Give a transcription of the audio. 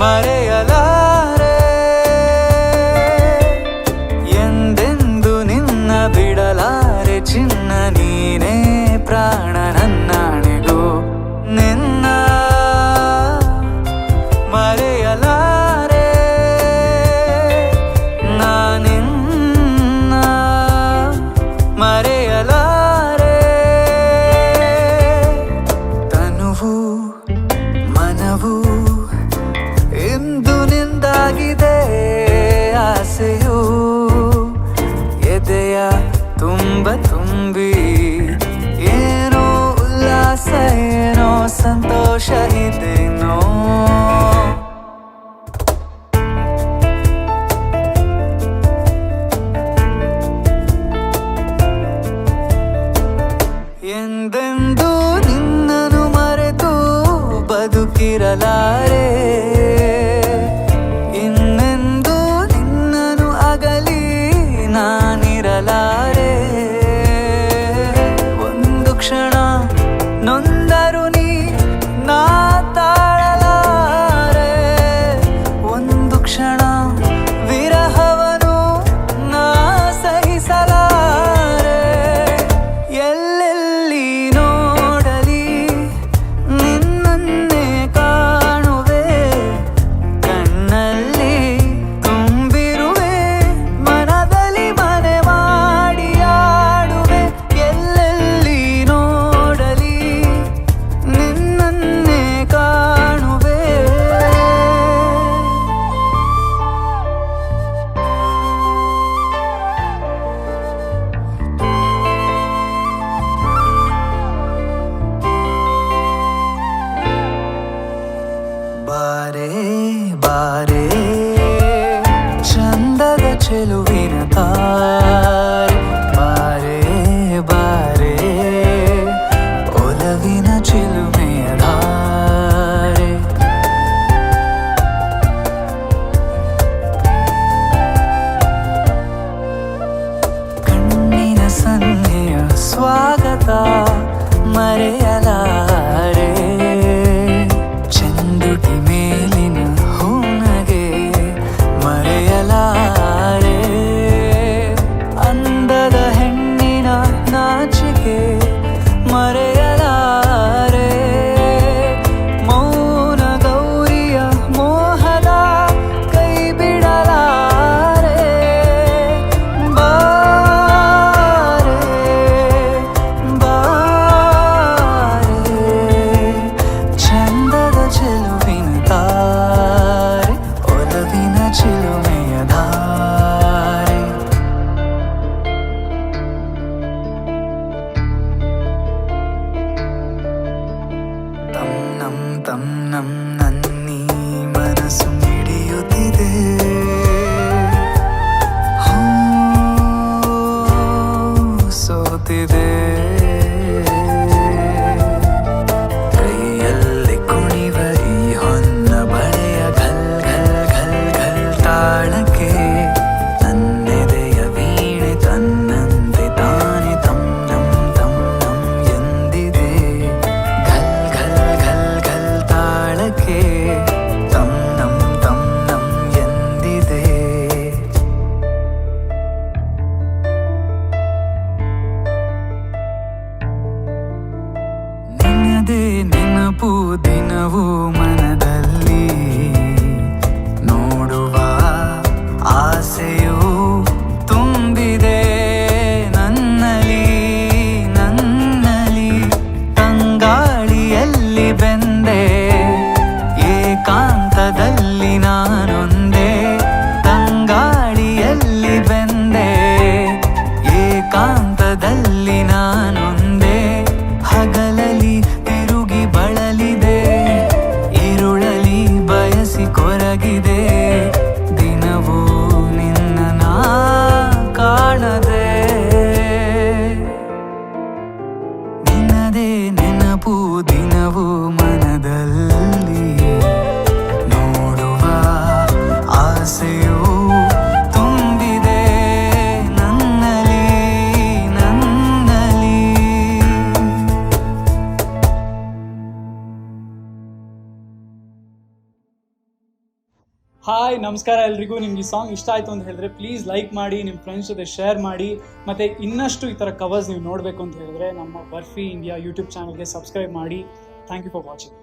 ಮರೆಯಲಾರೆ ಎಂದೆಂದು ನಿನ್ನ ಬಿಡಲಾರೆ ಚಿನ್ನ ನೀನೇ ಪ್ರಾಣ ನನ್ನಾಣೆಗೂ ನಿನ್ನ ಮರೆಯಲಾರೆ ನಾನಿನ್ನ ಮರೆಯಲಾರೆ ತನುವು ಮನವು ಇಂದು ನಿಂದಾಗಿದೆ ಆಸೆಯು ಎದೆಯ ತುಂಬಿ ಏನೋ ಉಲ್ಲಾಸ ಏನೋ ಸಂತೋಷ ಇದೇನೋ ಎಂದೆಂದೂ ನಿನ್ನನ್ನು ಮರೆತು ಬದುಕಿರಲಾರೆ ಇನ್ನೆಂದೂ ನಿನ್ನನ್ನು ಅಗಲಿ ನಾನಿರಲಾರೆ ಒಂದು ಕ್ಷಣ ನೊಂದರು ನೀ ನಾ ತಾಳಲಾರೆ ಒಂದು ಕ್ಷಣ ವಿರಹವನು ನಾ ಸಹಿಸಲಾರೆ ಎಲ್ಲೆಲ್ಲಿ ನೋಡಲಿ ನಿನ್ನನ್ನೇ ಕಾಣುವೆ ಕಣ್ಣಲ್ಲಿ ತುಂಬಿರುವೆ ಮನದಲ್ಲಿ ಮನೆ ಮಾಡಿ ಆಡುವೆ ಎಲ್ಲೆಲ್ಲಿ ನೋಡಲಿ ನಿನ್ನನ್ನೇ ಕಾಣುವೆ ಬಾರೆ ಬಾರೆ ಚಂದದ ಚೆಲುವಿನ ತಾರೆ ಬಾರೆ ಬಾರೆ ಒಲವಿನ ಚಿಲುಮೆಯ ಧಾರೆ ಕಣ್ಣಿನ ಸನ್ನೆಯ ಸ್ವಾಗತ ಮರೆಯಲಾರೆ ಚಂದುಟಿ ಮೇಲಿನ ಹೂನಗೆ ಮರೆಯಲಾರೆ ಅಂದದ ಹೆಣ್ಣಿನ ನಾಚಿಕೆ ಮರೆಯಲಾರೆ ಮೌನ ಗೌರಿಯ ಮೋಹದ ಕೈ ಬಿಡಲಾರೆ ಬಾರೆ ಬಾರೆ ಚಂದದ ಚೆಲುವಿನ ತಾರೆ ಒಲವಿನ ಚಿಲುಮೆಯ ಧಾರೆ ತಂ ನಂ ನನ್ನೀ ಮನಸ್ಸು ಮಿಡಿಯುತ್ತಿದೆ ಸೋತಿದೆ ಕೈಯಲ್ಲಿ ಕುಣಿವ ಈ ಹೊನ್ನ ಬಳೆಯ ಘಲ್ ಘಲ್ ಘಲ್ ಘಲ್ ತಾಳಕ್ಕೆ ನನ್ನೆದೆಯ ವೀಣೆ ತನ್ನಂತೆ ತಾನೆ ತಂ ನಂ ಎಂದಿದೆ ಘಲ್ ಘಲ್ ಘಲ್ ಘಲ್ ತಾಳಕ್ಕೆ ತಂ ನಂ ಎಂದಿದೆ ನಿನ್ನದೇ ನೆನಪು ದಿನವೂ ಮನದಲ್ಲಿ ನೋಡುವ ಆಸೆಯು ತುಂಬಿದೆ ನನ್ನಲ್ಲಿ ತಂಗಾಳಿಯಲ್ಲಿ ಬೆಂದೆ ಏಕಾಂತದಲ್ಲಿ ನಾನೊಂದೇ ತಂಗಾಳಿಯಲ್ಲಿ ಬೆಂದೆ ಏಕಾಂತದಲ್ಲಿ ನಾನೊಂದೇ ಹಗಲಲಿ ತಿರುಗಿ ಬಳಲಿದೆ ഇരുಳಲಿ ಬಯಸಿ ಕೊರಗಿದೆ ದಿನವೂ ನಿನ್ನ ನಾ ಕಾಣದೆ ನಿನ್ನದೇ ನೆನಪು ದಿನವೂ ಮನದಲ್ಲಿ ನೋಡುವ ಆಸೆಯು ಹಾಯ್ ನಮಸ್ಕಾರ ಎಲ್ರಿಗೂ. ನಿಮ್ಗೆ ಈ ಸಾಂಗ್ ಇಷ್ಟ ಆಯಿತು ಅಂತ ಹೇಳಿದ್ರೆ ಪ್ಲೀಸ್ ಲೈಕ್ ಮಾಡಿ, ನಿಮ್ಮ ಫ್ರೆಂಡ್ಸ್ ಜೊತೆ ಶೇರ್ ಮಾಡಿ. ಮತ್ತು ಇನ್ನಷ್ಟು ಈ ಥರ ಕವರ್ಸ್ ನೀವು ನೋಡಬೇಕು ಅಂತ ಹೇಳಿದ್ರೆ ನಮ್ಮ ಬರ್ಫಿ ಇಂಡಿಯಾ ಯೂಟ್ಯೂಬ್ ಚಾನಲ್ಗೆ ಸಬ್ಸ್ಕ್ರೈಬ್ ಮಾಡಿ. Thank you for watching.